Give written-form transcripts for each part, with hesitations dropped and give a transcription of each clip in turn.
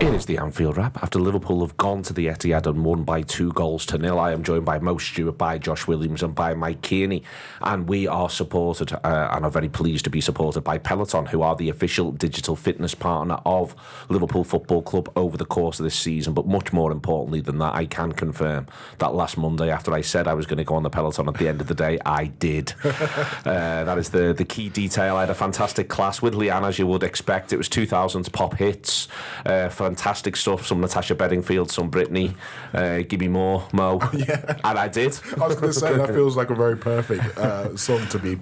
It is the Anfield Wrap. After Liverpool have gone to the Etihad and won by 2-0, I am joined by Mo Stewart, by Josh Williams and by Mike Kearney. And we are supported, and are very pleased to be supported by Peloton, who are the official digital fitness partner of Liverpool Football Club over the course of this season. But much more importantly than that, I can confirm that last Monday, after I said I was going to go on the Peloton at the end of the day, I did. That is the key detail. I had a fantastic class with Leanne, as you would expect. It was 2000s pop hits, fantastic stuff, some Natasha Bedingfield, some Britney, give me more, Mo. Yeah. And I did. I was going to say, that feels like a very perfect song to be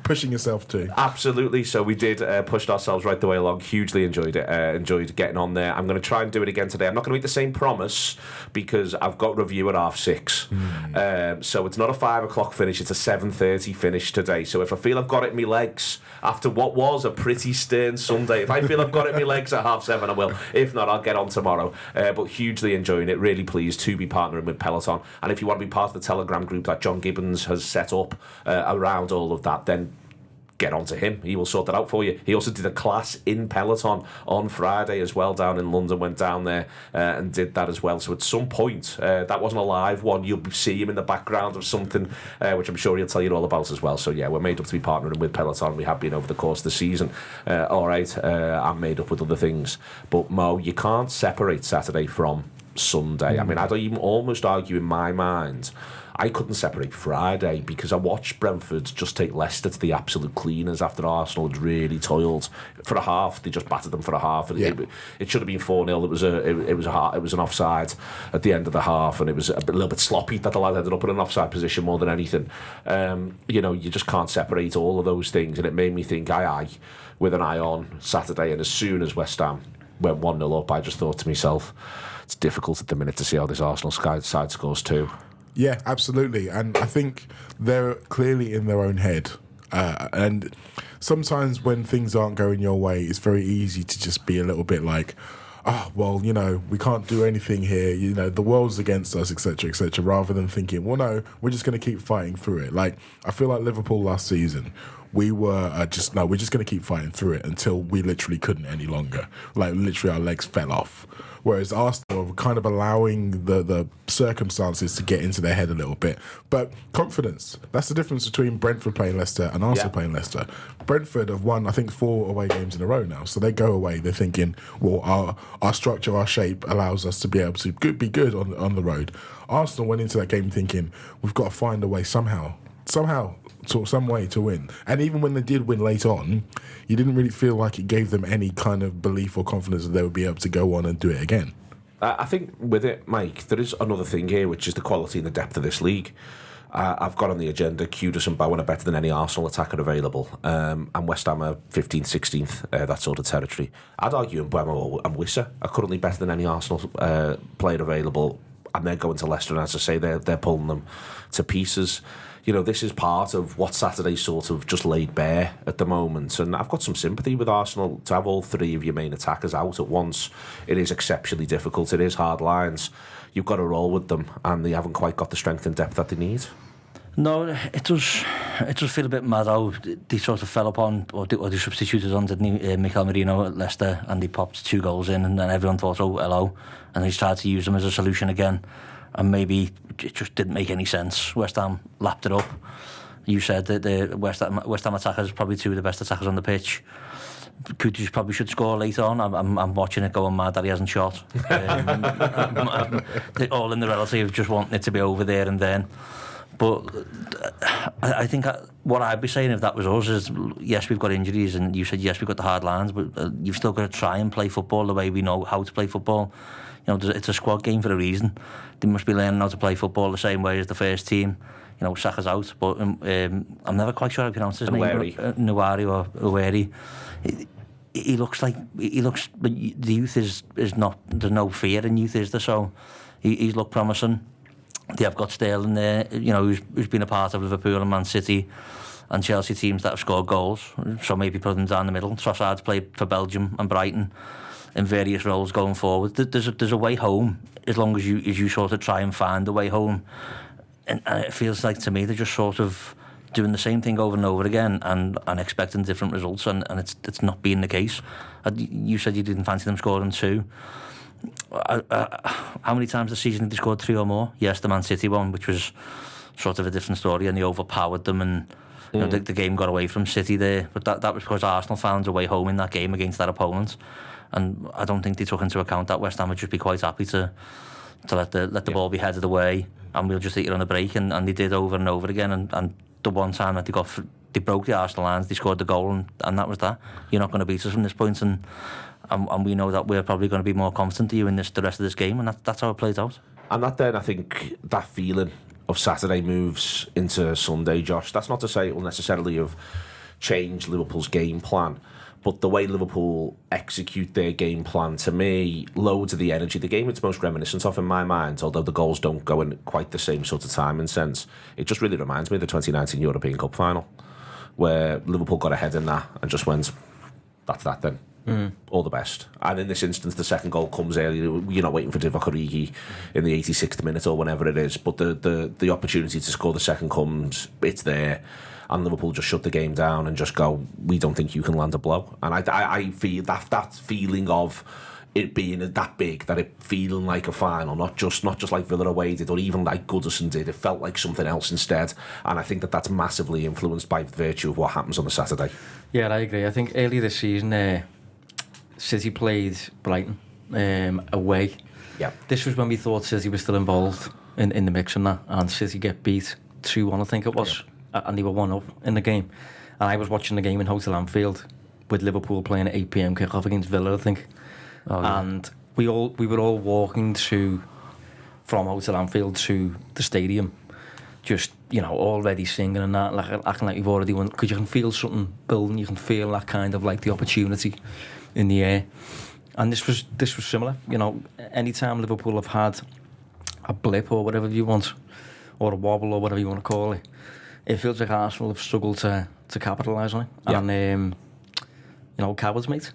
pushing yourself to. Absolutely. So we did, pushed ourselves right the way along, hugely enjoyed it, enjoyed getting on there. I'm going to try and do it again today. I'm not going to make the same promise because I've got review at 6:30. So it's not a 5 o'clock finish, it's a 7:30 finish today. So if I feel I've got it in my legs after what was a pretty stern Sunday, if I feel I've got it in my legs at 7:30, I will. If not, I'll get on tomorrow. But hugely enjoying it, really pleased to be partnering with Peloton. And if you want to be part of the Telegram group that John Gibbons has set up around all of that, then get on to him. He will sort that out for you. He also did a class in Peloton on Friday as well, down in London, went down there and did that as well. So at some point, that wasn't a live one, you'll see him in the background of something, which I'm sure he'll tell you all about as well. So yeah, we're made up to be partnering with Peloton. We have been over the course of the season. Alright, I'm made up with other things. But Mo, you can't separate Saturday from Sunday. I mean, I'd even almost argue in my mind I couldn't separate Friday, because I watched Brentford just take Leicester to the absolute cleaners after Arsenal had really toiled for a half. They just battered them for a half, and it should have been 4-0. It was an offside at the end of the half, and it was a little bit sloppy that the lad ended up in an offside position more than anything. You just can't separate all of those things, and it made me think with an eye on Saturday. And as soon as West Ham went 1-0 up, I just thought to myself, it's difficult at the minute to see how this Arsenal side scores too. Yeah, absolutely. And I think they're clearly in their own head. And sometimes when things aren't going your way, it's very easy to just be a little bit like, we can't do anything here. The world's against us, etc., etc., rather than thinking, well, no, we're just going to keep fighting through it. Like, I feel like Liverpool last season, we were we're just going to keep fighting through it until we literally couldn't any longer. Like, literally our legs fell off. Whereas Arsenal were kind of allowing the circumstances to get into their head a little bit. But confidence, that's the difference between Brentford playing Leicester and Arsenal playing Leicester. Brentford have won, I think, 4 away games in a row now. So they go away, they're thinking, well, our structure, our shape allows us to be able to be good on the road. Arsenal went into that game thinking, we've got to find a way somehow, some way to win. And even when they did win late on, you didn't really feel like it gave them any kind of belief or confidence that they would be able to go on and do it again. I think with it, Mike, there is another thing here, which is the quality and the depth of this league. I've got on the agenda Kudus and Bowen are better than any Arsenal attacker available, and West Ham are 15th, 16th, that sort of territory. I'd argue Mbeumo and Wissa are currently better than any Arsenal player available, and they're going to Leicester, and as I say, they're pulling them to pieces. This is part of what Saturday sort of just laid bare at the moment. And I've got some sympathy with Arsenal to have all 3 of your main attackers out at once. It is exceptionally difficult. It is hard lines. You've got to roll with them, and they haven't quite got the strength and depth that they need. No, it does feel a bit mad how they sort of fell upon, or they substituted on, didn't he, Mikel Merino at Leicester, and they popped 2 goals in, and then everyone thought, oh, hello, and they started to use them as a solution again. And maybe it just didn't make any sense. West Ham lapped it up. You said that the West Ham attackers, probably 2 of the best attackers on the pitch. Kudus probably should score later on. I'm watching it going mad that he hasn't shot. All in the relative, just wanting it to be over there and then. But I think what I'd be saying if that was us is, yes, we've got injuries, and you said, yes, we've got the hard lines, but you've still got to try and play football the way we know how to play football. It's a squad game for a reason. They must be learning how to play football the same way as the first team. Saka's out, but I'm never quite sure how to pronounce his name. Nuari or Uweri. He looks, the youth is not, there's no fear in youth, is there? So he's looked promising. They have got Sterling there, who's been a part of Liverpool and Man City and Chelsea teams that have scored goals. So maybe put them down the middle. Trossard's played for Belgium and Brighton in various roles going forward. There's a way home, as long as you sort of try and find a way home. And it feels like, to me, they're just sort of doing the same thing over and over again and expecting different results, and it's not being the case. You said you didn't fancy them scoring 2. how many times this season did they scored 3 or more? Yes, the Man City one, which was sort of a different story, and they overpowered them, and you know, the game got away from City there. But that was because Arsenal found a way home in that game against that opponent, and I don't think they took into account that West Ham would just be quite happy to let the ball be headed away, and we'll just eat it on the break, and they did over and over again, and the one time that they broke the Arsenal lines, they scored the goal, and that was that. You're not going to beat us from this point, and we know that we're probably going to be more confident of you in the rest of this game, and that's how it plays out. And that then, I think, that feeling of Saturday moves into Sunday, Josh. That's not to say it will necessarily have changed Liverpool's game plan, but the way Liverpool execute their game plan, to me, loads of the energy. The game it's most reminiscent of in my mind, although the goals don't go in quite the same sort of time and sense, it just really reminds me of the 2019 European Cup final, where Liverpool got ahead in that and just went, that's that then. All the best. And in this instance, the second goal comes early. You're not waiting for Divock Origi in the 86th minute or whenever it is, but the opportunity to score the second comes, it's there, and Liverpool just shut the game down and just go, we don't think you can land a blow. And I feel that feeling of it being that big, that it feeling like a final, not just like Villa away did, or even like Goodison did. It felt like something else instead, and I think that's massively influenced by virtue of what happens on the Saturday. Yeah, I agree. I think earlier this season, City played Brighton away. Yeah. This was when we thought City was still involved in the mix and that, and City get beat 2-1, I think it was, and they were 1-up in the game. And I was watching the game in Hotel Anfield with Liverpool playing at 8 p.m. kick-off against Villa, I think. Oh, yeah. And we were all walking from Hotel Anfield to the stadium, just, you know, already singing and that, like acting like you've already won, because you can feel something building, you can feel that kind of like the opportunity in the air. And this was similar. You know, anytime Liverpool have had a blip or whatever you want, or a wobble or whatever you want to call it, it feels like Arsenal have struggled to capitalise on it. Yeah. And you know, cowards, mate.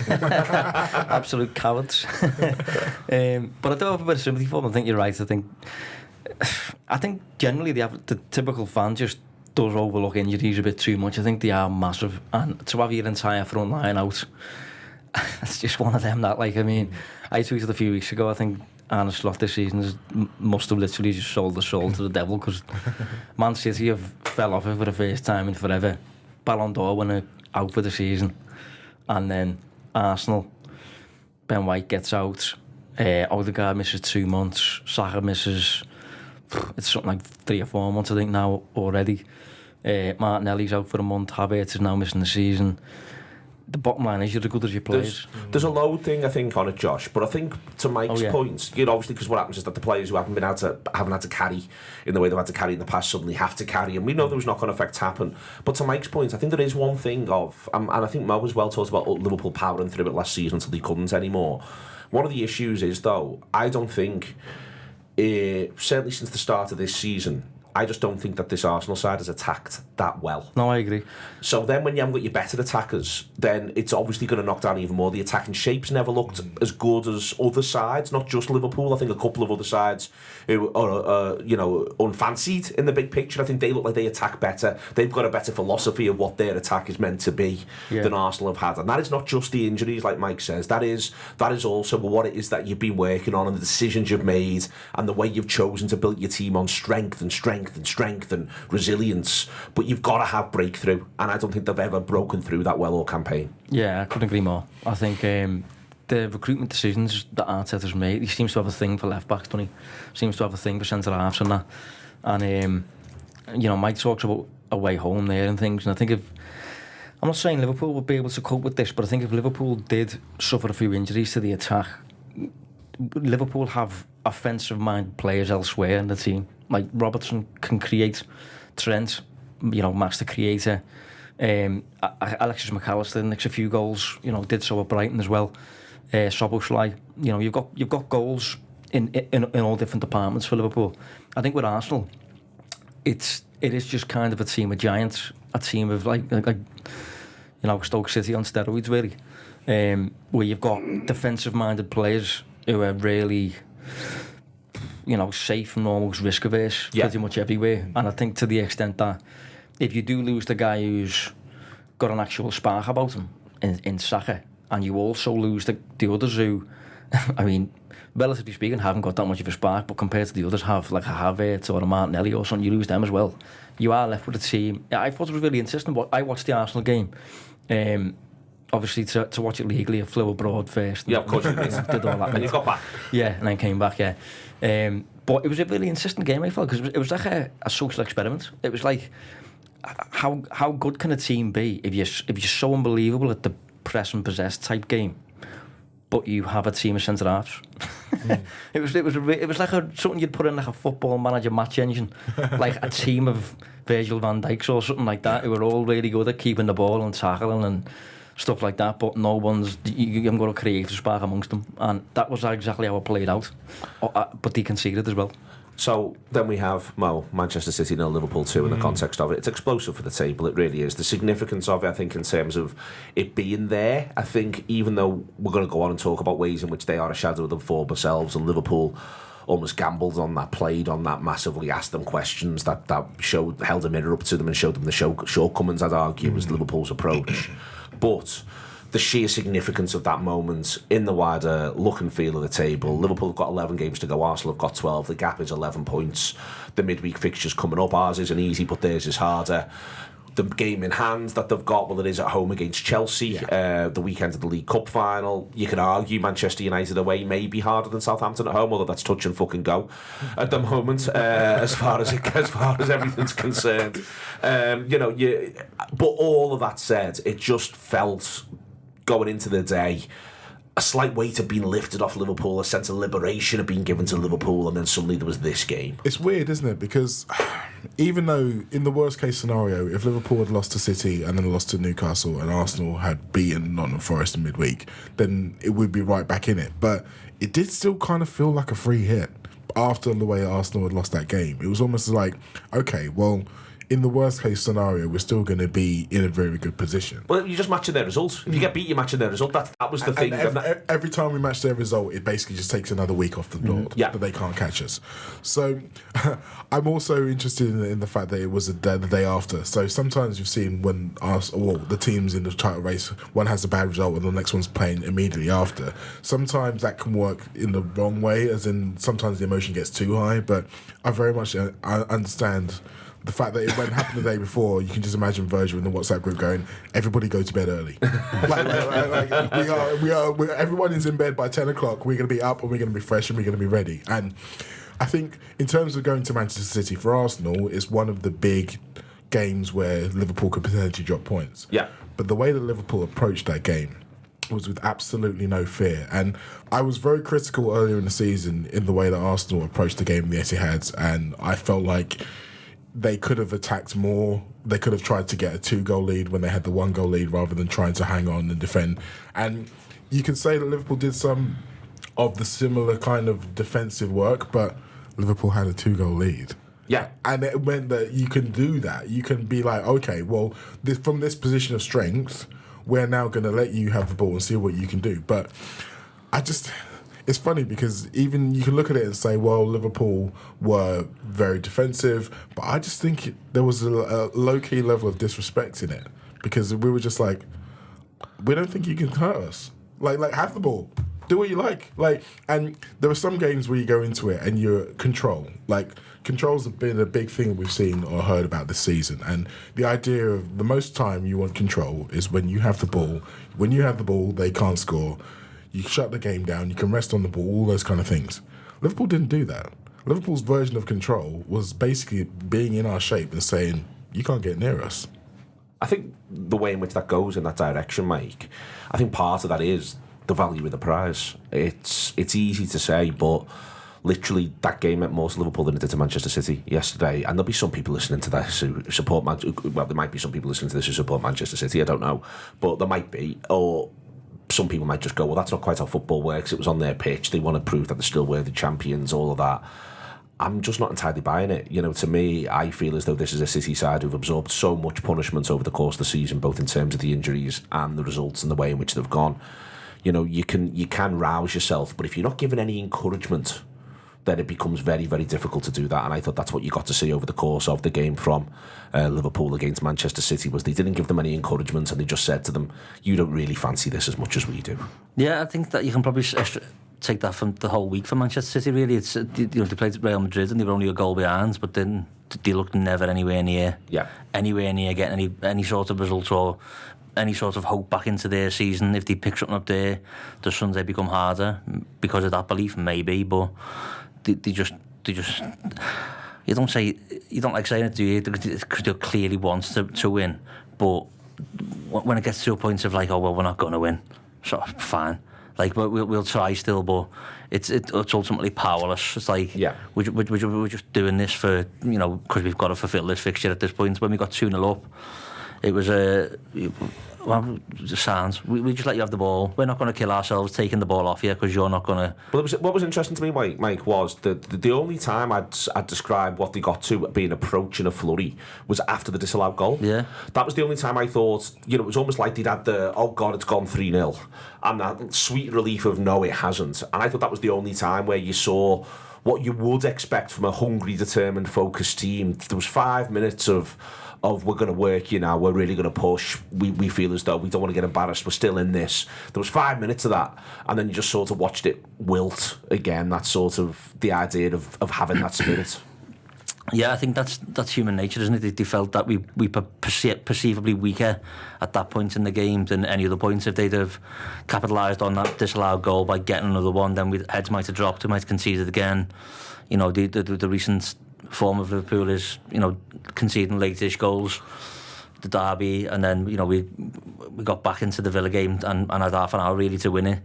Absolute cowards. But I do have a bit of sympathy for them. I think you're right. I think generally the typical fan just does overlook injuries a bit too much. I think they are massive, and to have your entire front line out, it's just one of them that, like, I mean, I tweeted a few weeks ago, I think Arne Slot this season must have literally just sold the soul to the devil, because Man City have fell off it for the first time in forever. Ballon d'Or winner out for the season, and then Arsenal, Ben White gets out, Odegaard misses 2 months, Saka misses, it's something like 3 or 4 months I think now already. Martinelli's out for a month, Havertz is now missing the season. The bottom line is you're as good as your players. There's a load thing, I think, on it, Josh. But I think to Mike's point, you know, obviously, because what happens is that the players who haven't had to carry in the way they've had to carry in the past suddenly have to carry, and we know those knock-on effects happen. But to Mike's point, I think there is one thing of, and I think Mo as well talked about Liverpool powering through it last season until they couldn't anymore. One of the issues is, though, I don't think, certainly since the start of this season, I just don't think that this Arsenal side has attacked that well. No, I agree. So then when you haven't got your better attackers, then it's obviously going to knock down even more. The attacking shapes never looked as good as other sides, not just Liverpool. I think a couple of other sides who are, unfancied in the big picture, I think they look like they attack better. They've got a better philosophy of what their attack is meant to be than Arsenal have had. And that is not just the injuries, like Mike says. That is also what it is that you've been working on, and the decisions you've made, and the way you've chosen to build your team on strength and resilience. But you've got to have breakthrough, and I don't think they've ever broken through that well all campaign. Yeah, I couldn't agree more. I think the recruitment decisions that Arteta's made, he seems to have a thing for left backs, doesn't he? Seems to have a thing for centre halves and that. And you know, Mike talks about a way home there and things, and I think I'm not saying Liverpool would be able to cope with this, but I think if Liverpool did suffer a few injuries to the attack, Liverpool have offensive-minded players elsewhere in the team. Like Robertson can create, Trent, you know, Max the creator. Alexis McAllister nicks a few goals, you know, did so at Brighton as well. Szoboszlai, you know, you've got goals in all different departments for Liverpool. I think with Arsenal, it is just kind of a team of giants, a team of like you know, Stoke City on steroids, really, where you've got defensive-minded players who are really, you know, safe and almost risk averse pretty much everywhere. And I think to the extent that if you do lose the guy who's got an actual spark about him in Saka, and you also lose the others who I mean, relatively speaking, haven't got that much of a spark, but compared to the others have, like a Havertz or a Martinelli or something, you lose them as well. You are left with a team. Yeah, I thought it was really interesting. I watched the Arsenal game. Obviously, to watch it legally, I flew abroad first. Yeah, of course you did. Did all that. And you got back. Yeah, and then came back, yeah. But it was a really interesting game, I felt, because it was like a social experiment. It was like, how good can a team be if you're so unbelievable at the press and possess type game, but you have a team of centre halves? It was like something you'd put in like a Football Manager match engine, like a team of Virgil van Dijks or something like that, who were all really good at keeping the ball and tackling and stuff like that, but you haven't got a creative spark amongst them, and that was exactly how it played out. But they conceded as well. So then we have Manchester City 0, Liverpool 2 in the context of it. It's explosive for the table, it really is. The significance of it, I think, in terms of it being there, I think, even though we're going to go on and talk about ways in which they are a shadow of the former selves, and Liverpool almost gambled on that, played on that massively, asked them questions that held a mirror up to them and showed them the shortcomings, I'd argue, was Liverpool's approach. But the sheer significance of that moment in the wider look and feel of the table. Liverpool have got 11 games to go, Arsenal have got 12. The gap is 11 points. The midweek fixtures coming up. Ours isn't easy, but theirs is harder. The game in hand that they've got, well, it is at home against Chelsea, the weekend of the League Cup final. You can argue Manchester United away may be harder than Southampton at home, although that's touch and fucking go at the moment, as far as everything's concerned. But all of that said, it just felt, going into the day, a slight weight had been lifted off Liverpool, a sense of liberation had been given to Liverpool, and then suddenly there was this game. It's weird, isn't it? Because even though, in the worst case scenario, if Liverpool had lost to City and then lost to Newcastle and Arsenal had beaten Nottingham Forest in midweek, then it would be right back in it. But it did still kind of feel like a free hit after the way Arsenal had lost that game. It was almost like, okay, well, in the worst case scenario, we're still going to be in a very good position. Well, you're just matching their results. If you get beat, you're matching their result. That was the thing. Every time we match their result, it basically just takes another week off the board. That they can't catch us. So I'm also interested in the fact that it was the day after. So sometimes you've seen when the teams in the title race, one has a bad result and the next one's playing immediately after. Sometimes that can work in the wrong way, as in sometimes the emotion gets too high. But I very much understand the fact that it happened the day before. You can just imagine Virgil in the WhatsApp group going, "Everybody go to bed early." Everyone is in bed by 10 o'clock. We're going to be up and we're going to be fresh and we're going to be ready. And I think in terms of going to Manchester City for Arsenal, it's one of the big games where Liverpool could potentially drop points. Yeah. But the way that Liverpool approached that game was with absolutely no fear. And I was very critical earlier in the season in the way that Arsenal approached the game in the Etihad, and I felt like they could have attacked more. They could have tried to get a 2-goal lead when they had the 1-goal lead rather than trying to hang on and defend. And you can say that Liverpool did some of the similar kind of defensive work, but Liverpool had a 2-goal lead. Yeah. And it meant that you can do that. You can be like, okay, well, from this position of strength, we're now going to let you have the ball and see what you can do. But it's funny because even you can look at it and say, well, Liverpool were very defensive, but I just think there was a low-key level of disrespect in it, because we were just like, we don't think you can hurt us. Like have the ball. Do what you like. And there are some games where you go into it and you're control. Controls have been a big thing we've seen or heard about this season. And the idea of the most time you want control is when you have the ball. When you have the ball, they can't score. You shut the game down, you can rest on the ball, all those kind of things. Liverpool didn't do that. Liverpool's version of control was basically being in our shape and saying, you can't get near us. I think the way in which that goes in that direction, Mike, I think part of that is the value of the prize. It's easy to say, but literally that game meant more to Liverpool than it did to Manchester City yesterday. And there'll be some people listening to this who support well, there might be some people listening to this who support Manchester City, I don't know. But there might be, or some people might just go, well, that's not quite how football works. It was on their pitch. They want to prove that they're still worthy champions, all of that. I'm just not entirely buying it. To me, I feel as though this is a City side who've absorbed so much punishment over the course of the season, both in terms of the injuries and the results and the way in which they've gone. You can rouse yourself, but if you're not given any encouragement, then it becomes very, very difficult to do that. And I thought that's what you got to see over the course of the game from Liverpool against Manchester City, was they didn't give them any encouragement, and they just said to them, you don't really fancy this as much as we do. Yeah, I think that you can probably take that from the whole week for Manchester City. Really, it's they played Real Madrid and they were only a goal behind, but then they looked never anywhere near getting any sort of result or any sort of hope back into their season. If they pick something up there, does Sunday become harder because of that belief? Maybe, but they just. You don't like saying it, do you? Because they clearly wants to win, but when it gets to a point of like, oh well, we're not going to win, so fine. Like we'll try still, but it's ultimately powerless. It's like we're just doing this for because we've got to fulfil this fixture at this point. When we got 2-0 up, it was well, sounds. We just let you have the ball. We're not going to kill ourselves taking the ball off you because you're not going to. Well, what was interesting to me, Mike, was the only time I'd describe what they got to being approach in a flurry was after the disallowed goal. Yeah, that was the only time I thought. It was almost like they'd had the oh god, it's gone 3-0, and that sweet relief of no, it hasn't. And I thought that was the only time where you saw what you would expect from a hungry, determined, focused team. There was 5 minutes of we're going to work we're really going to push, we feel as though we don't want to get embarrassed, we're still in this. There was 5 minutes of that, and then you just sort of watched it wilt again. That's sort of the idea of having that spirit. Yeah, I think that's human nature, isn't it? They felt that we perceivably weaker at that point in the game than any other point. If they'd have capitalised on that disallowed goal by getting another one, then heads might have dropped, we might have conceded again. The recent form of Liverpool is conceding late-ish goals, the derby, and then we got back into the Villa game and had half an hour really to win it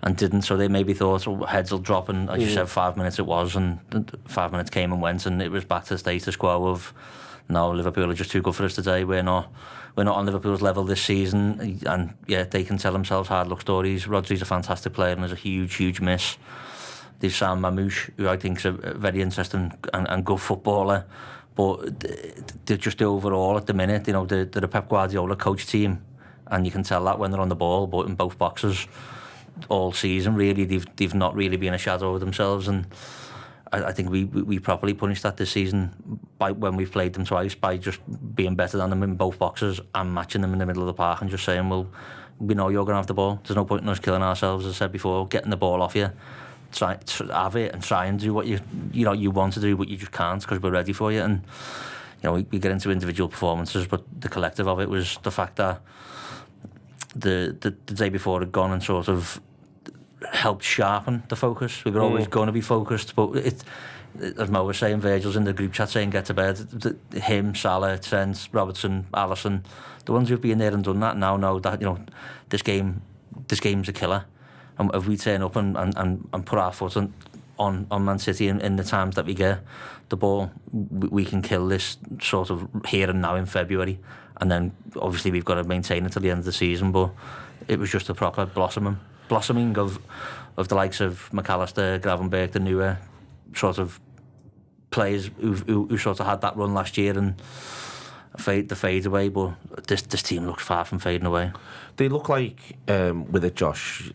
and didn't. So they maybe thought heads will drop, and as you said, 5 minutes it was, and 5 minutes came and went, and it was back to the status quo of no, Liverpool are just too good for us today. We're not on Liverpool's level this season, and yeah, they can tell themselves hard luck stories. Rodri's a fantastic player and there's a huge miss. They've signed Mamouche, who I think is a very interesting and good footballer, but they're just overall at the minute, they're a Pep Guardiola coach team, and you can tell that when they're on the ball, but in both boxes all season really they've not really been a shadow of themselves, and I think we properly punished that this season by when we've played them twice, by just being better than them in both boxes and matching them in the middle of the park and just saying, well, we know you're going to have the ball, there's no point in us killing ourselves, as I said before, getting the ball off you. Try have it and try and do what you want to do, but you just can't because we're ready for you. And we get into individual performances, but the collective of it was the fact that the day before had gone and sort of helped sharpen the focus. We were always going to be focused, but as Mo was saying, Virgil's in the group chat saying get to bed. Him, Salah, Trent, Robertson, Alisson, the ones who've been there and done that now know that this game's a killer. And if we turn up and put our foot on Man City in the times that we get the ball, we can kill this sort of here and now in February. And then obviously we've got to maintain it till the end of the season. But it was just a proper blossoming of the likes of McAllister, Gravenberch, the newer sort of players who sort of had that run last year and fade away. But this team looks far from fading away. They look like, with it, Josh,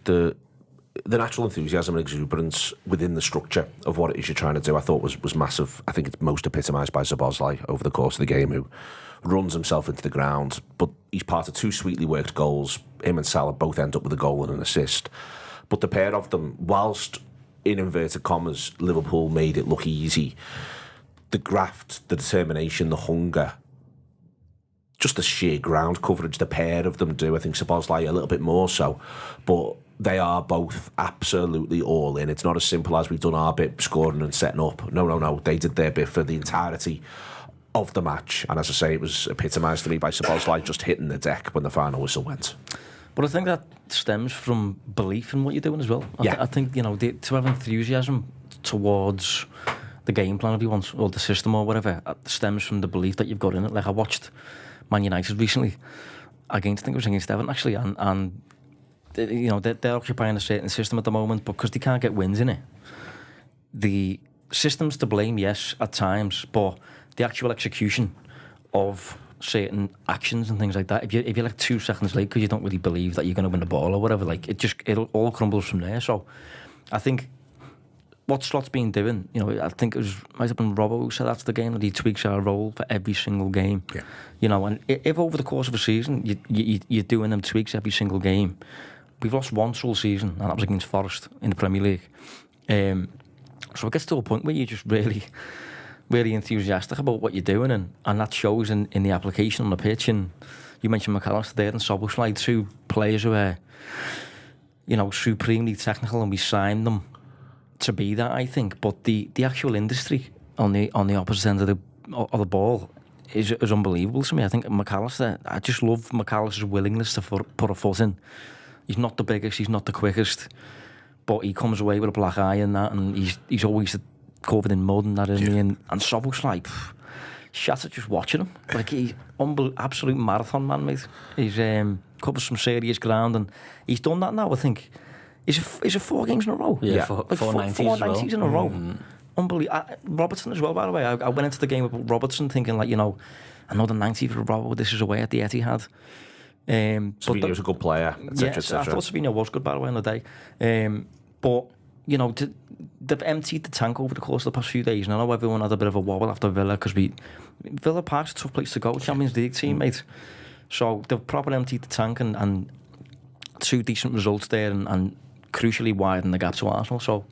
the natural enthusiasm and exuberance within the structure of what it is you're trying to do, I thought was massive. I think it's most epitomised by Szoboszlai over the course of the game, who runs himself into the ground, but he's part of two sweetly worked goals. Him and Salah both end up with a goal and an assist. But the pair of them, whilst, in inverted commas, Liverpool made it look easy, the graft, the determination, the hunger, just the sheer ground coverage the pair of them do. I think Szoboszlai a little bit more so, but they are both absolutely all in. It's not as simple as we've done our bit scoring and setting up. No. They did their bit for the entirety of the match. And as I say, it was epitomised to me by Szoboszlai just hitting the deck when the final whistle went. But I think that stems from belief in what you're doing as well. I think, to have enthusiasm towards the game plan, if you want, or the system or whatever, stems from the belief that you've got in it. Like I watched Man United recently, I think it was against Everton actually, and they're occupying a certain system at the moment, but because they can't get wins in it. The system's to blame, yes, at times, but the actual execution of certain actions and things like that, if you're like 2 seconds late because you don't really believe that you're going to win the ball or whatever, like it'll all crumbles from there. So I think what Slot's been doing, I think it might have been Robbo who said after the game that he tweaks our role for every single game. Yeah. And if over the course of a season you're doing them tweaks every single game, we've lost once all season, and that was against Forest in the Premier League. So it gets to a point where you're just really, really enthusiastic about what you're doing, and that shows in the application on the pitch. And you mentioned McAllister there and Szoboszlai, 2 players who are, supremely technical, and we signed them to be that, I think. But the actual industry on the opposite end of the ball is unbelievable to me. I think McAllister, I just love McAllister's willingness to put a foot in. He's not the biggest, he's not the quickest, but he comes away with a black eye and that, and he's always covered in mud and that, isn't he? And Szoboszlai, shatter just watching him. Like, he's absolute marathon man, mate. He's covers some serious ground, and he's done that now, I think. Is it 4 games in a row? Yeah. 490s in a row. Unbelievable. Robertson as well, by the way. I went into the game with Robertson thinking, like, another 90 for Robert. This is away at the Etihad. Savino was a good player, etc. I thought Savino was good, by the way, on the day. But, they've emptied the tank over the course of the past few days. And I know everyone had a bit of a wobble after Villa, because Villa Park's a tough place to go, Champions League team, mate. So they've properly emptied the tank, and 2 decent results there, and crucially widened the gap to Arsenal. So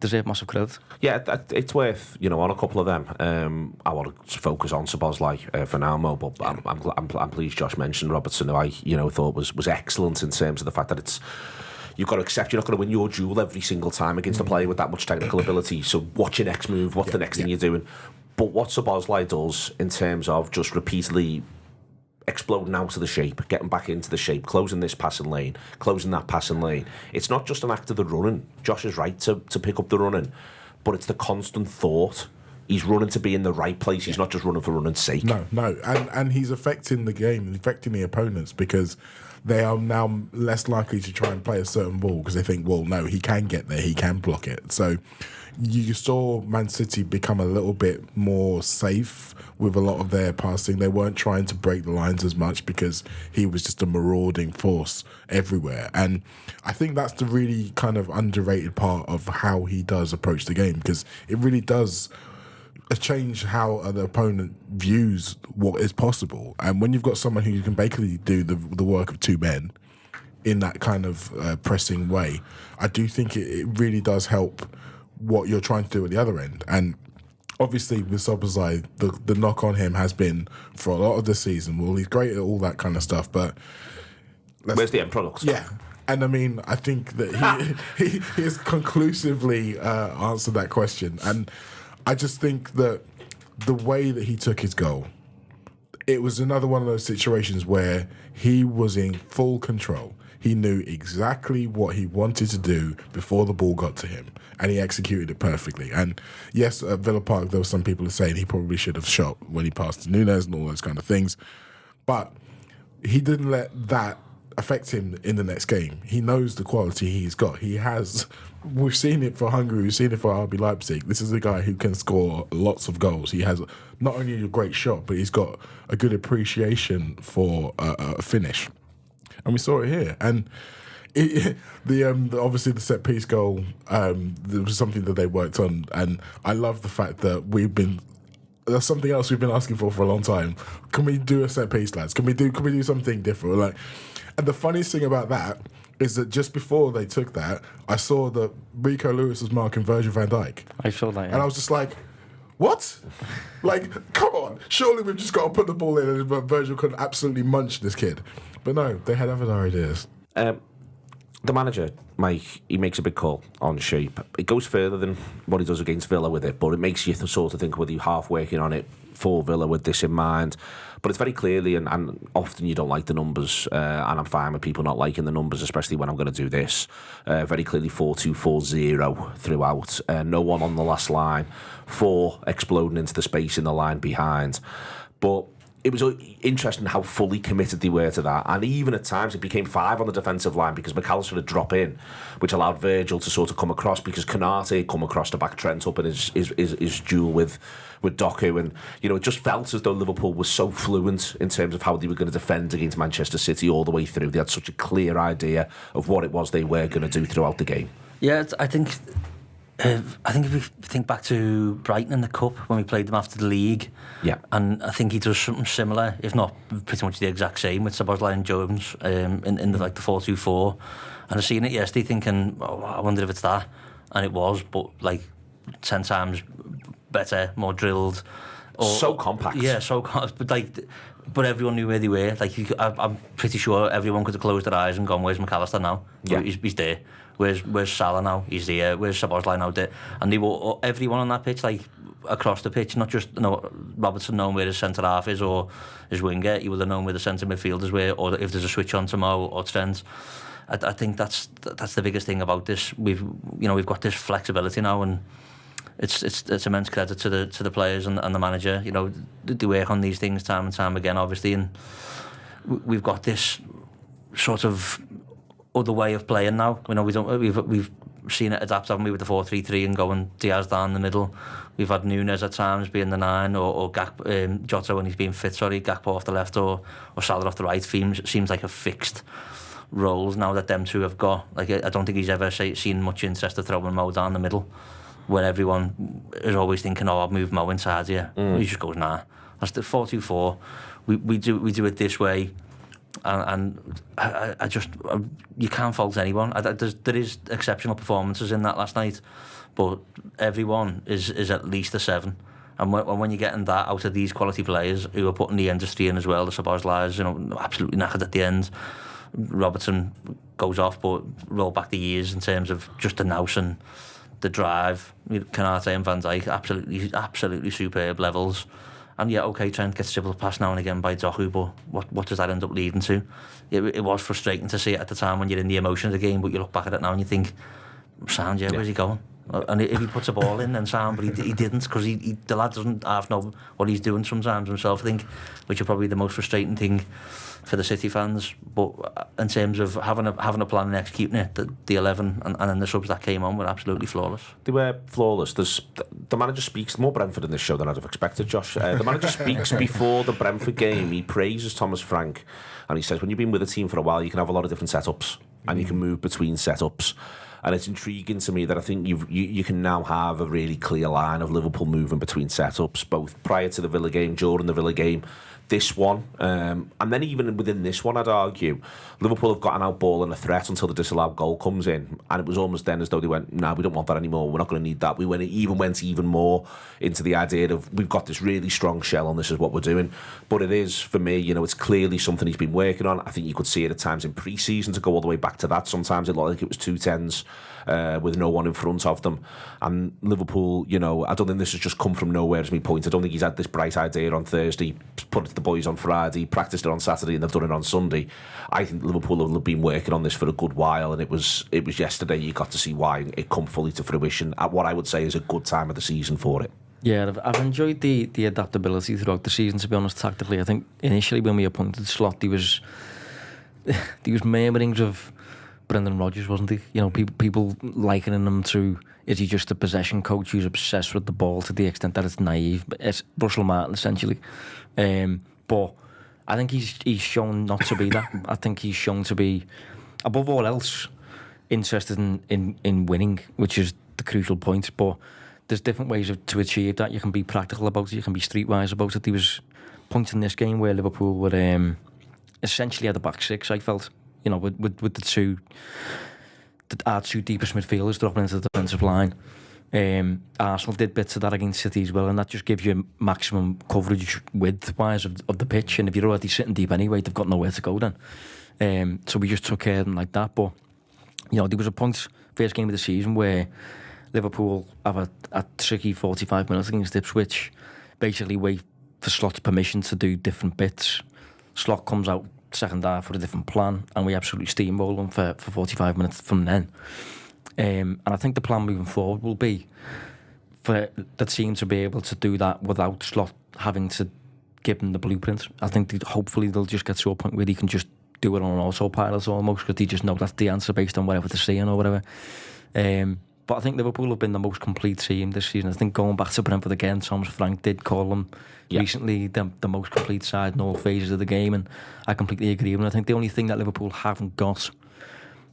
deserve massive credit. Yeah, it's worth, on a couple of them. I want to focus on Szoboszlai for now, Mo, but I'm pleased Josh mentioned Robertson, who I thought was excellent in terms of the fact that you've got to accept you're not going to win your duel every single time against a player with that much technical ability. So what's your next move? What's the next thing you're doing? But what Szoboszlai does in terms of just repeatedly exploding out of the shape, getting back into the shape, closing this passing lane, closing that passing lane. It's not just an act of the running. Josh is right to pick up the running, but it's the constant thought. He's running to be in the right place. He's not just running for running's sake. No. And he's affecting the game, affecting the opponents, because they are now less likely to try and play a certain ball because they think, well, no, he can get there, he can block it. So you saw Man City become a little bit more safe with a lot of their passing. They weren't trying to break the lines as much because he was just a marauding force everywhere. And I think that's the really kind of underrated part of how he does approach the game, because it really does change how the opponent views what is possible. And when you've got someone who can basically do the work of 2 men in that kind of pressing way, I do think it really does help what you're trying to do at the other end. And obviously with Szoboszlai, the knock on him has been for a lot of the season, well, he's great at all that kind of stuff, but where's the end product? Yeah. And I mean, I think that he has conclusively answered that question. And I just think that the way that he took his goal, it was another one of those situations where he was in full control. He knew exactly what he wanted to do before the ball got to him, and he executed it perfectly. And yes, at Villa Park, there were some people saying he probably should have shot when he passed to Nunes and all those kind of things. But he didn't let that affect him in the next game. He knows the quality he's got. We've seen it for Hungary, we've seen it for RB Leipzig. This is a guy who can score lots of goals. He has not only a great shot, but he's got a good appreciation for a finish. And we saw it here. And obviously the set piece goal, there was something that they worked on. And I love the fact that that's something else we've been asking for a long time. Can we do a set piece, lads? Can we do something different? And the funniest thing about that is that just before they took that, I saw that Rico Lewis was marking Virgil van Dijk. I saw that, yeah. And I was just like, what? Come on. Surely we've just got to put the ball in and Virgil could absolutely munch this kid. But no, they had other ideas. The manager, Mike, he makes a big call on shape. It goes further than what he does against Villa with it, but it makes you sort of think, whether you're half working on it for Villa with this in mind. But it's very clearly, and often you don't like the numbers, and I'm fine with people not liking the numbers, especially when I'm going to do this. Very clearly 4-2-4-0 throughout. No one on the last line. 4 exploding into the space in the line behind. But it was interesting how fully committed they were to that, and even at times it became 5 on the defensive line because McAllister would drop in, which allowed Virgil to sort of come across, because Konate had come across to back Trent up in his duel with Doku, and it just felt as though Liverpool was so fluent in terms of how they were going to defend against Manchester City all the way through. They had such a clear idea of what it was they were going to do throughout the game. Yeah, I think I think if we think back to Brighton in the Cup when we played them after the league, and I think he does something similar, if not pretty much the exact same, with Szoboszlai and Jones in the 4-2-4. And I seen it yesterday, thinking, I wonder if it's that, and it was, but 10 times better, more drilled. So compact. Yeah, so compact. But everyone knew where they were. I'm pretty sure everyone could have closed their eyes and gone, "Where's McAllister now? Yeah, he's there. Where's Salah now? He's there. Where's Szoboszlai now? There." And they were everyone on that pitch, across the pitch, not just Robertson knowing where his centre half is or his winger. He would have known where the centre midfielders were, or if there's a switch on to Mo or Trent. I think that's the biggest thing about this. We've got this flexibility now, and it's immense credit to the players and the manager. They work on these things time and time again, obviously, and we've got this sort of other way of playing now. We've seen it adapt, haven't we, with the 4-3-3 and going Diaz down the middle. We've had Nunes at times being the 9, or Jota when he's being fit. Gakpo off the left, or Salah off the right. Seems like a fixed roles now that them two have got. I don't think he's ever seen much interest of throwing Mo down the middle, when everyone is always thinking, I'll move Mo inside here. He just goes, nah. That's the 4-2-4. We do it this way, and I just you can't fault anyone. There is exceptional performances in that last night, but everyone is at least a 7. And when you're getting that out of these quality players who are putting the industry in as well, the Szoboszlais, absolutely knackered at the end. Robertson goes off, but roll back the years in terms of just the nous and the drive. Konate and Van Dijk, absolutely superb levels. And Trent gets dribbled past now and again by Doku, but what does that end up leading to? It was frustrating to see it at the time when you're in the emotion of the game, but you look back at it now and you think, sound, where's he going? And if he puts a ball in, then sound, but he didn't, because the lad doesn't half know what he's doing sometimes himself, I think, which is probably the most frustrating thing for the City fans. But in terms of having a plan and executing it, the 11 and then the subs that came on were absolutely flawless. They were flawless. The manager speaks more Brentford in this show than I'd have expected, Josh. The manager speaks before the Brentford game. He praises Thomas Frank, and he says when you've been with a team for a while, you can have a lot of different setups, and you can move between setups. And it's intriguing to me that I think you can now have a really clear line of Liverpool moving between setups, both prior to the Villa game, during the Villa game, this one, and then even within this one, I'd argue, Liverpool have got an out ball and a threat until the disallowed goal comes in, and it was almost then as though they went, nah, we don't want that anymore, we're not going to need that. We went even more into the idea of we've got this really strong shell and this is what we're doing. But it is, for me, it's clearly something he's been working on. I think you could see it at times in pre-season, to go all the way back to that. Sometimes it looked like it was 2 10s with no one in front of them. And Liverpool, I don't think this has just come from nowhere, as my point. I don't think he's had this bright idea on Thursday, put it to the boys on Friday, practiced it on Saturday, and they've done it on Sunday. I think Liverpool have been working on this for a good while, and it was yesterday you got to see why it come fully to fruition at what I would say is a good time of the season for it. Yeah, I've enjoyed the adaptability throughout the season, to be honest, tactically. I think initially when we appointed Slot, there was murmurings of Brendan Rodgers, wasn't he? People likening him to, is he just a possession coach who's obsessed with the ball to the extent that it's naive? It's Russell Martin, essentially. But I think he's shown not to be that. I think he's shown to be, above all else, interested in winning, which is the crucial point. But there's different ways to achieve that. You can be practical about it, you can be streetwise about it. There was points in this game where Liverpool were essentially at the back six, I felt. With our two deepest midfielders dropping into the defensive line. Arsenal did bits of that against City as well, and that just gives you maximum coverage width-wise of the pitch. And if you're already sitting deep anyway, they've got nowhere to go then. So we just took care of them like that. But there was a point, first game of the season, where Liverpool have a tricky 45 minutes against Ipswich, basically wait for Slot's permission to do different bits. Slot comes out second half for a different plan, and we absolutely steamroll them for 45 minutes from then. And I think the plan moving forward will be for the team to be able to do that without Slot having to give them the blueprint. I think hopefully they'll just get to a point where they can just do it on an autopilot almost, because they just know that's the answer based on whatever they're seeing or whatever. But I think Liverpool have been the most complete team this season. I think going back to Brentford again, Thomas Frank did call them recently the most complete side in all phases of the game, and I completely agree with him. I think the only thing that Liverpool haven't got,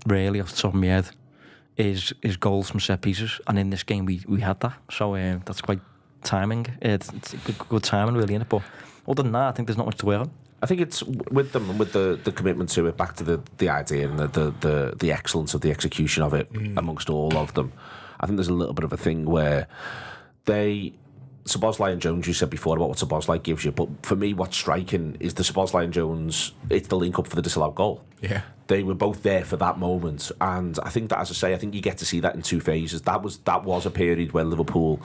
really, off the top of my head, is goals from set pieces, and in this game we had that. So that's quite timing. It's good timing, really, innit? But other than that, I think there's not much to work on. I think it's with them and with the commitment to it, back to the idea and the excellence of the execution of it amongst all of them. I think there's a little bit of a thing where Szoboszlai and Jones, you said before about what Szoboszlai gives you, but for me, what's striking is the Szoboszlai and Jones, it's the link up for the disallowed goal. Yeah. They were both there for that moment, and I think that, as I say, I think you get to see that in two phases. That was a period where Liverpool,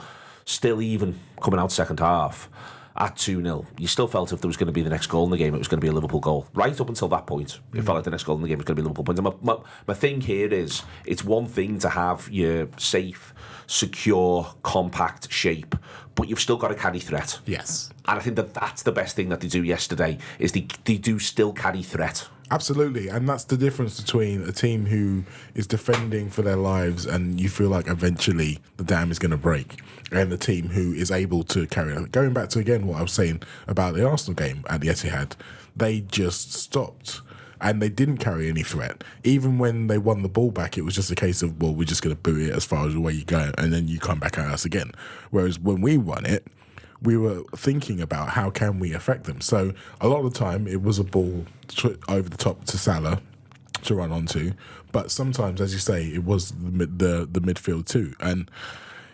still even coming out second half, at 2-0, you still felt if there was going to be the next goal in the game, it was going to be a Liverpool goal. Right up until that point, it felt like the next goal in the game was going to be a Liverpool point. And my thing here is, it's one thing to have your safe, secure, compact shape, but you've still got to carry threat. Yes. And I think that's the best thing that they do yesterday, is they do still carry threat. Absolutely, and that's the difference between a team who is defending for their lives and you feel like eventually the dam is going to break, and the team who is able to carry on. Going back to, again, what I was saying about the Arsenal game at the Etihad, they just stopped and they didn't carry any threat. Even when they won the ball back, it was just a case of, well, we're just going to boot it as far as the way you go, and then you come back at us again. Whereas when we won it, we were thinking about how can we affect them. So a lot of the time it was a ball over the top to Salah to run onto, but sometimes, as you say, it was the midfield too. And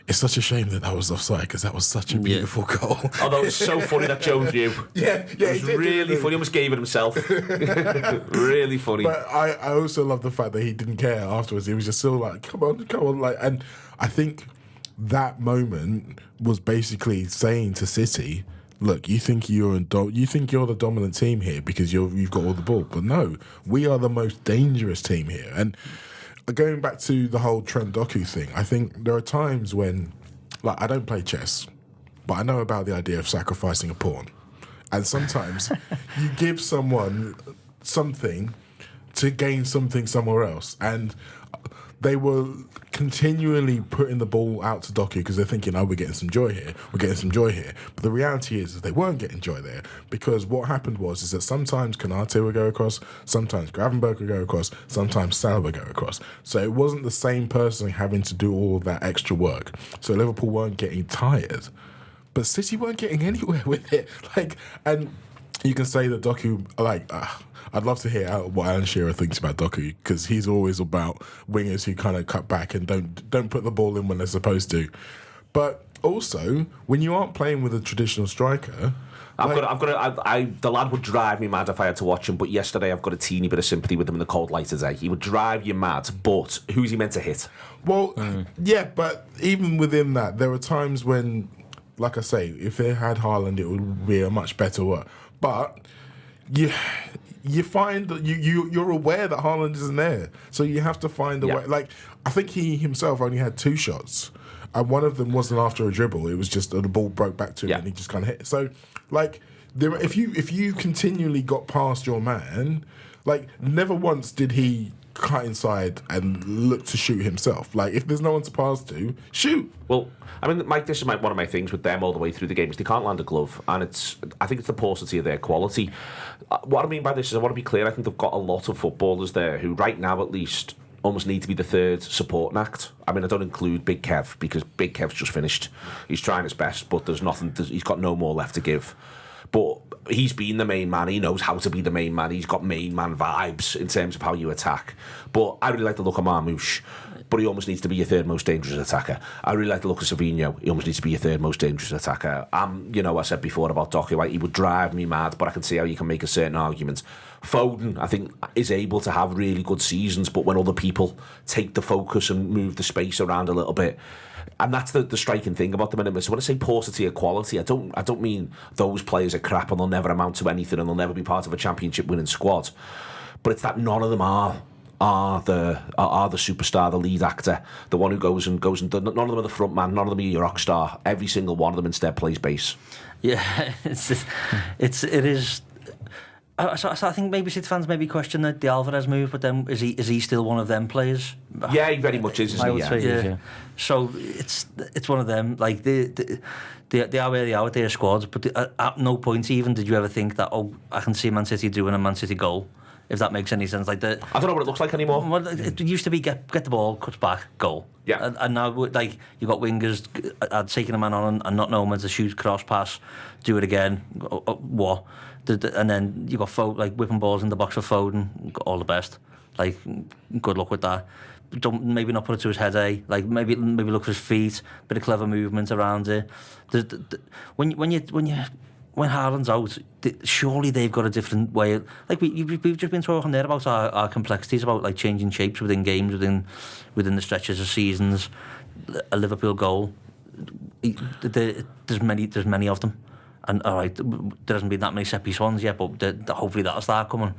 it's such a shame that was offside, because that was such a beautiful goal. Although it's so funny that Jones knew. Yeah, it was really funny. He almost gave it himself. Really funny. But I also love the fact that he didn't care afterwards. He was just still like, come on, like. And I think that moment was basically saying to City, look, you think you're the dominant team here because you've got all the ball, but no, we are the most dangerous team here. And going back to the whole Trent Doku thing, I think there are times when, like, I don't play chess, but I know about the idea of sacrificing a pawn, and sometimes you give someone something to gain something somewhere else, and they were continually putting the ball out to Doku because they're thinking, oh, we're getting some joy here. But the reality is they weren't getting joy there, because what happened was that sometimes Konate would go across, sometimes Gravenberch would go across, sometimes Salah would go across. So it wasn't the same person having to do all of that extra work. So Liverpool weren't getting tired, but City weren't getting anywhere with it. And you can say that Doku, I'd love to hear what Alan Shearer thinks about Doku, because he's always about wingers who kind of cut back and don't put the ball in when they're supposed to. But also, when you aren't playing with a traditional striker, the lad would drive me mad if I had to watch him. But yesterday, I've got a teeny bit of sympathy with him in the cold light today. He would drive you mad. But who's he meant to hit? Well, yeah, but even within that, there were times when, like I say, if they had Haaland, it would be a much better work. But you find that you're aware that Haaland isn't there, so you have to find a way. Like, I think he himself only had 2 shots, and one of them wasn't after a dribble. It was just the ball broke back to him and he just kind of hit. So, like, if you continually got past your man, like, never once did he cut inside and look to shoot himself. Like, if there's no one to pass to, shoot. Well, I mean, Mike, this is one of my things with them all the way through the games. They can't land a glove, and I think it's the paucity of their quality. What I mean by this is, I want to be clear, I think they've got a lot of footballers there who, right now at least, almost need to be the third supporting act. I mean, I don't include Big Kev, because Big Kev's just finished. He's trying his best, but he's got no more left to give. But he's been the main man. He knows how to be the main man. He's got main man vibes in terms of how you attack. But I really like the look of Marmouche, but he almost needs to be your third most dangerous attacker. I really like the look of Savinho. He almost needs to be your third most dangerous attacker. I said before about Doku, like, he would drive me mad, but I can see how you can make a certain argument. Foden, I think, is able to have really good seasons, but when other people take the focus and move the space around a little bit, and that's the striking thing about them. So when I say paucity of quality, I don't mean those players are crap and they'll never amount to anything and they'll never be part of a championship winning squad. But it's that none of them are the superstar, the lead actor, the one who goes and none of them are the front man, none of them are your rock star. Every single one of them instead plays bass. Yeah, it is. So I think maybe City fans maybe question the Alvarez move, but then is he still one of them players? Yeah, he very much is, isn't he? Yeah. So it's one of them. Like they are where they are with their squads, but at no point even did you ever think that, I can see Man City doing a Man City goal if that makes any sense. Like I don't know what it looks like anymore. Well, it used to be get the ball, cut back, goal. Yeah. And now, like, you got wingers taking a man on and not knowing when to shoot, cross pass, do it again, what? And then you got whipping balls in the box for Foden. All the best. Like, good luck with that. Don't maybe not put it to his head, eh? Like maybe look for his feet, bit of clever movement around it. When Haaland's out, surely they've got a different way. Like we've just been talking there about our complexities, about like changing shapes within games, within the stretches of seasons. A Liverpool goal, there's many of them, and all right, there hasn't been that many set piece ones yet, but hopefully that'll start coming.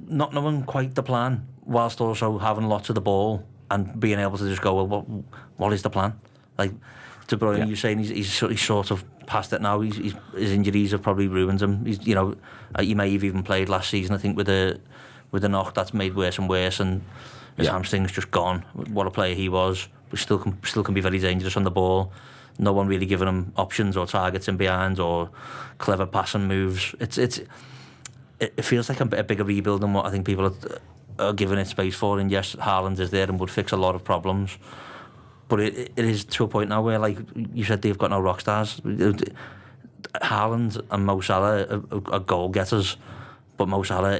Not knowing quite the plan, whilst also having lots of the ball and being able to just go, well, what is the plan? Like De Bruyne, you're saying he's sort of past it now. His injuries have probably ruined him. He may have even played last season, I think, with a knock that's made worse and worse, and his hamstring's just gone. What a player he was, but still can be very dangerous on the ball. No one really giving him options or targets in behind or clever passing moves. It feels like a bigger rebuild than what I think people are giving it space for. And yes, Haaland is there and would fix a lot of problems. But it is to a point now where, like you said, they've got no rock stars. Haaland and Mo Salah are goal getters, but Mo Salah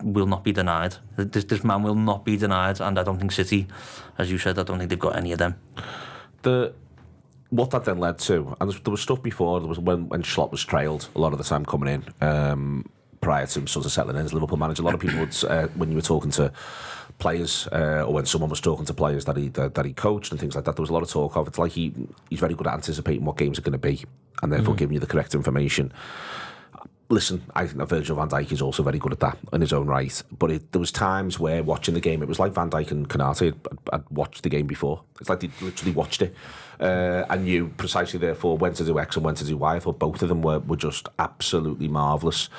will not be denied. This man will not be denied, and I don't think City, as you said, I don't think they've got any of them. What that then led to, and there was stuff before. There was when Klopp was trailed a lot of the time coming in. Prior to him sort of settling in as Liverpool manager, a lot of people would, when you were talking to players or when someone was talking to players that he coached and things like that, there was a lot of talk of it's like he's very good at anticipating what games are going to be and therefore giving you the correct information. Listen, I think that Virgil van Dijk is also very good at that in his own right, but there was times where watching the game, it was like Van Dijk and Konate had watched the game before. It's like they literally watched it and knew precisely therefore when to do X and when to do Y. I thought both of them were just absolutely marvellous.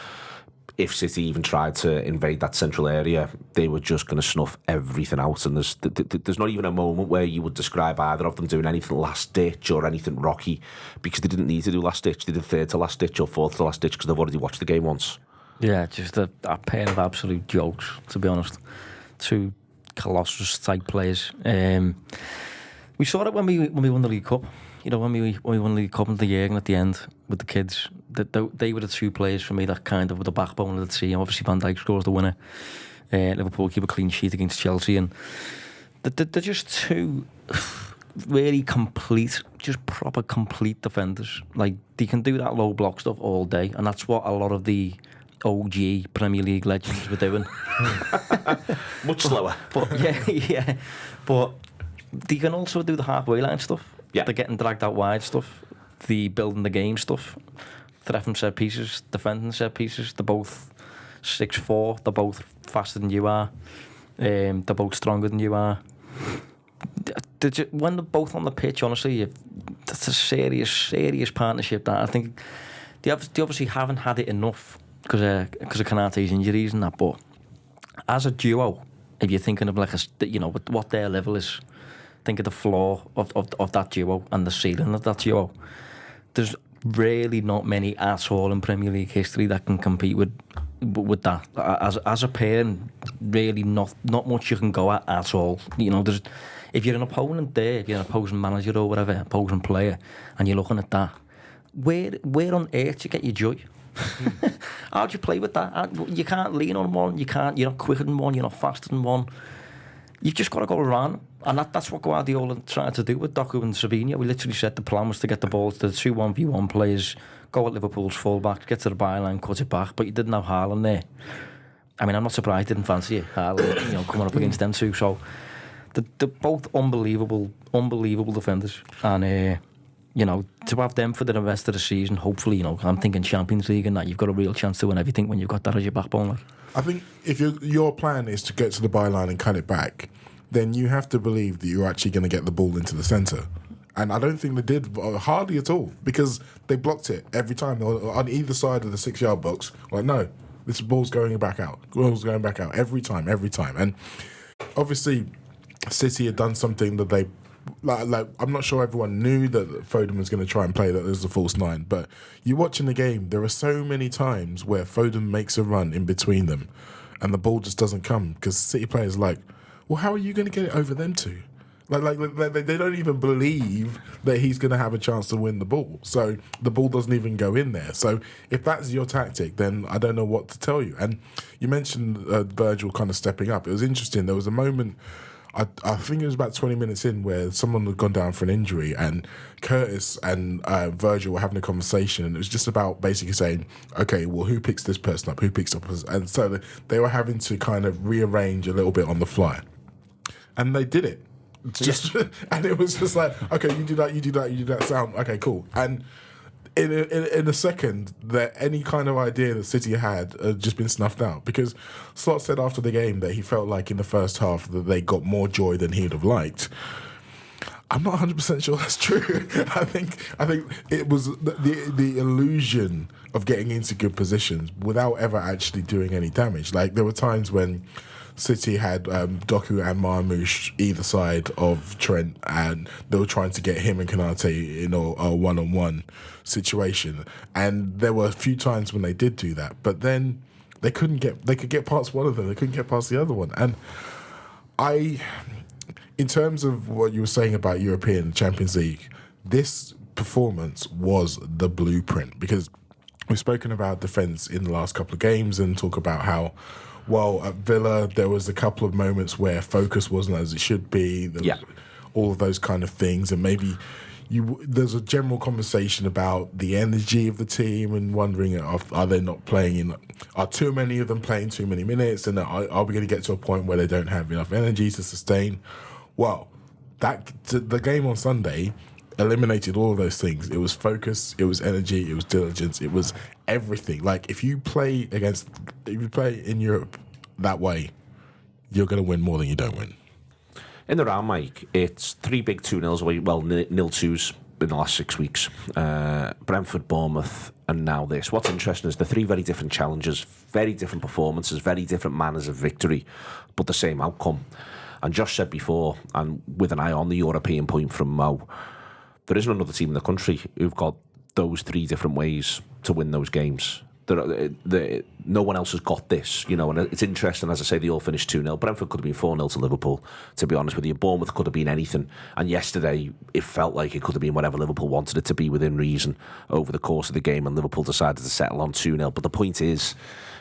If City even tried to invade that central area, they were just going to snuff everything out. And there's not even a moment where you would describe either of them doing anything last ditch or anything rocky, because they didn't need to do last ditch. They did third to last ditch or fourth to last ditch because they've already watched the game once. Yeah, just a pair of absolute jokes, to be honest. Two Colossus type players. We saw it when we won the League Cup. You know, when we won the League Cup of the year and at the end with the kids, they were the two players for me that kind of were the backbone of the team. Obviously, Van Dijk scores the winner. Liverpool keep a clean sheet against Chelsea, and they're just two really complete, just proper complete defenders. Like, they can do that low block stuff all day, and that's what a lot of the OG Premier League legends were doing. Much slower. But yeah. But they can also do the halfway line stuff. Yeah. They're getting dragged out wide stuff, the building the game stuff, threat from set pieces, defending set pieces. They're both 6'4", they're both faster than you are, they're both stronger than you are. When they're both on the pitch, honestly, that's a serious partnership. That I think they obviously haven't had it enough because of Konate's injuries and that. But as a duo, if you're thinking of like what their level is, think of the floor of that duo and the ceiling of that duo. There's really not many at all in Premier League history that can compete with that. As a pair, really not much you can go at all. You know, if you're an opponent there, if you're an opposing manager or whatever, opposing player, and you're looking at that, where on earth do you get your joy? How do you play with that? You can't lean on one. You're not quicker than one. You're not faster than one. You've just got to go around. And that's what Guardiola tried to do with Doku and Savinho. We literally said the plan was to get the ball to the 2 1v1 players, go at Liverpool's full-back, get to the byline, cut it back. But you didn't have Haaland there. I mean, I'm not surprised he didn't fancy it. Haaland, coming up against them two. So they're both unbelievable defenders. And, to have them for the rest of the season, hopefully, I'm thinking Champions League and that, you've got a real chance to win everything when you've got that as your backbone. Like. I think if your plan is to get to the byline and cut it back, then you have to believe that you're actually going to get the ball into the centre. And I don't think they did, hardly at all, because they blocked it every time. On either side of the 6-yard box, like, no, this ball's going back out. Ball's going back out every time. And obviously, City had done something that they like I'm not sure everyone knew that Foden was going to try and play that as a false nine, but you're watching the game. There are so many times where Foden makes a run in between them, and the ball just doesn't come because City players are like, well, how are you going to get it over them two? Like they don't even believe that he's going to have a chance to win the ball. So the ball doesn't even go in there. So if that's your tactic, then I don't know what to tell you. And you mentioned Virgil kind of stepping up. It was interesting. There was a moment, I think it was about 20 minutes in, where someone had gone down for an injury, and Curtis and Virgil were having a conversation, and it was just about basically saying, okay, well, who picks this person up? Who picks up? And so they were having to kind of rearrange a little bit on the fly. And they did it. And it was just like, okay, you do that sound, okay, cool. And in a second, that any kind of idea that City had just been snuffed out, because Slot said after the game that he felt like in the first half that they got more joy than he'd have liked. I'm not 100% sure that's true. I think it was the illusion of getting into good positions without ever actually doing any damage. Like, there were times when City had Doku and Marmoush either side of Trent, and they were trying to get him and Konate in a one-on-one situation. And there were a few times when they did do that, but then they could get past one of them, they couldn't get past the other one. And in terms of what you were saying about European Champions League, this performance was the blueprint, because we've spoken about defence in the last couple of games and talk about how, well, at Villa, there was a couple of moments where focus wasn't as it should be. There was all of those kind of things. And maybe there's a general conversation about the energy of the team and wondering, are they not playing are too many of them playing too many minutes? And are we going to get to a point where they don't have enough energy to sustain? Well, the game on Sunday eliminated all of those things. It was focus, it was energy, it was diligence, it was everything. Like, if you play in Europe that way, you're going to win more than you don't win. In the round, Mike, it's 3 big 2-0s away, well, 0-2s in the last 6 weeks. Brentford, Bournemouth, and now this. What's interesting is the 3 very different challenges, very different performances, very different manners of victory, but the same outcome. And Josh said before, and with an eye on the European point from Mo, there isn't another team in the country who've got those 3 different ways to win those games. No one else has got this, and it's interesting. As I say, they all finished 2-0. Brentford could have been 4-0 to Liverpool, to be honest with you. Bournemouth could have been anything. And yesterday, it felt like it could have been whatever Liverpool wanted it to be within reason over the course of the game, and Liverpool decided to settle on 2-0. But the point is,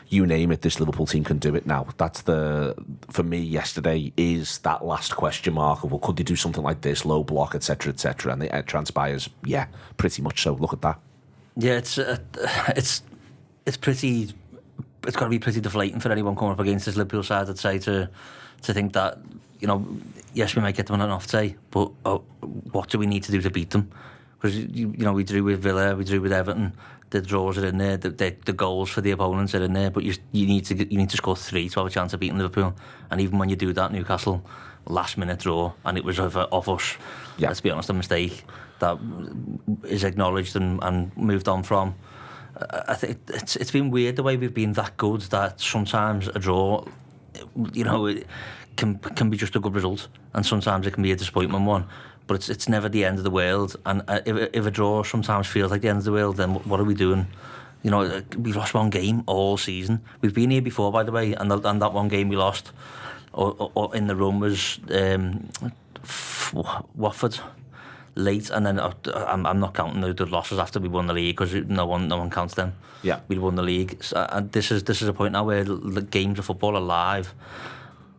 you name it, this Liverpool team can do it now. That's for me, yesterday is that last question mark of, well, could they do something like this, low block, etc., etc., and it transpires, yeah, pretty much so. Look at that. Yeah, it's pretty. It's got to be pretty deflating for anyone coming up against this Liverpool side, I'd say, to think that, yes, we might get them on an off day, but what do we need to do to beat them? Because we drew with Villa, we drew with Everton. The draws are in there, the goals for the opponents are in there, but you need to score 3 to have a chance of beating Liverpool. And even when you do that, Newcastle, last minute draw, and it was of us. Yeah. Let's be honest, a mistake that is acknowledged and moved on from. I think it's been weird the way we've been that good that sometimes a draw, it can be just a good result, and sometimes it can be a disappointment one. But it's never the end of the world. And if a draw sometimes feels like the end of the world, then what are we doing? We've lost 1 game all season. We've been here before, by the way, and that 1 game we lost or in the run was Watford late, and then I'm not counting the losses after we won the league, because no one counts them. Yeah, we won the league, and this is a point now where the games of football are live,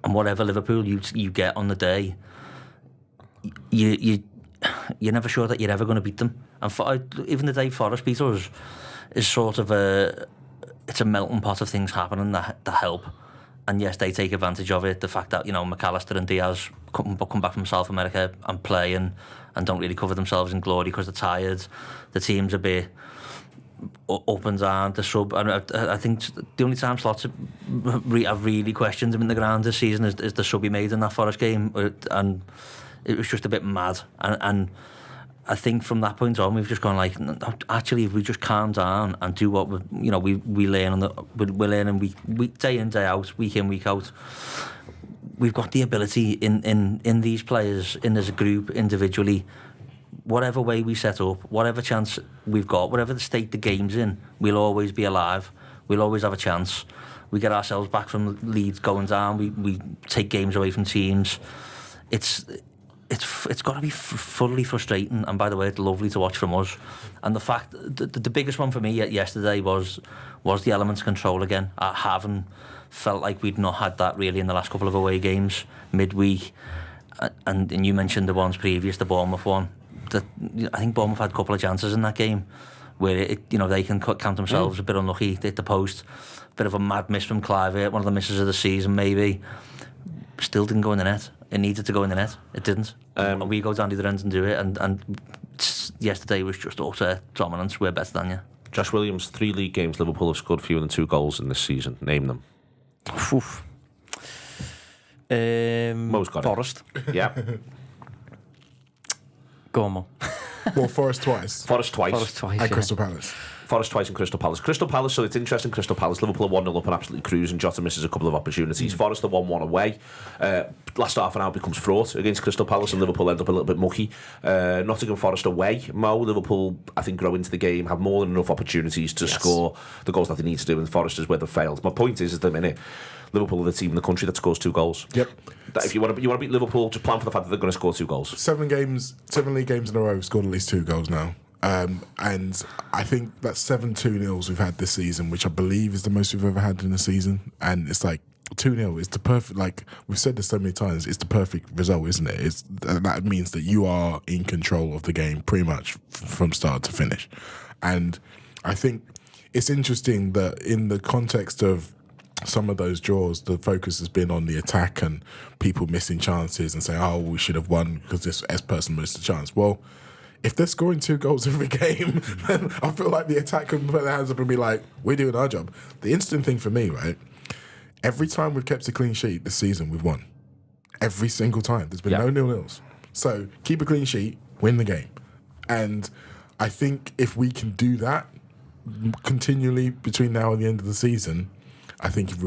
and whatever Liverpool you get on the day, you're never sure that you're ever going to beat them. And even the day Forest beat us is sort of it's a melting pot of things happening that help. And yes, they take advantage of it. The fact that McAllister and Diaz come back from South America and play and don't really cover themselves in glory because they're tired. The team's a bit up and down. The sub, and I think the only time Slots have really questioned him in the ground this season is the sub he made in that Forest game, and it was just a bit mad. And I think from that point on, we've just gone like, actually, if we just calm down and do what we learn we're learning week day in, day out, week in, week out, we've got the ability in these players, in as a group, individually, whatever way we set up, whatever chance we've got, whatever the state the game's in, we'll always be alive. We'll always have a chance. We get ourselves back from leads going down. We take games away from teams. It's got to be fully frustrating. And by the way, it's lovely to watch from us. And the fact, the biggest one for me yesterday was the element of control again. I haven't felt like we'd not had that really in the last couple of away games midweek. And you mentioned the ones previous, the Bournemouth one. I think Bournemouth had a couple of chances in that game where they can count themselves a bit unlucky. They hit the post, bit of a mad miss from Clive, one of the misses of the season maybe. Still didn't go in the net. It needed to go in the net. It didn't. We go down the other end and do it. And yesterday was just utter dominance. We're better than you. Josh Williams, 3 league games. Liverpool have scored fewer than 2 goals in this season. Name them. Mo's got Forest. it. Yeah. Go on, Mo. Well, Forest twice. Forest twice. And Crystal Palace. Forest twice and Crystal Palace. Crystal Palace, so it's interesting, Crystal Palace. Liverpool are 1-0 up and absolutely cruising. Jota misses a couple of opportunities. Forest are 1-1 away. Last half an hour becomes fraught against Crystal Palace and Liverpool end up a little bit mucky. Nottingham Forest away. Mo, Liverpool, I think, grow into the game, have more than enough opportunities to score the goals that they need to do, and Forest is where they've failed. My point is at the minute, Liverpool are the team in the country that scores 2 goals. Yep. If you want to beat Liverpool, just plan for the fact that they're going to score 2 goals. 7 league games in a row, we've scored at least 2 goals now. And I think that's 7 2-0s we've had this season, which I believe is the most we've ever had in a season. And it's like 2-0 is the perfect, like we've said this so many times, it's the perfect result, isn't it? That means that you are in control of the game pretty much from start to finish. And I think it's interesting that in the context of some of those draws, the focus has been on the attack and people missing chances and saying, oh, we should have won because this S person missed a chance. Well, if they're scoring 2 goals every game, then I feel like the attack can put their hands up and be like, we're doing our job. The instant thing for me, right, every time we've kept a clean sheet this season, we've won. Every single time. There's been no 0-0s. So keep a clean sheet, win the game. And I think if we can do that continually between now and the end of the season, I think it's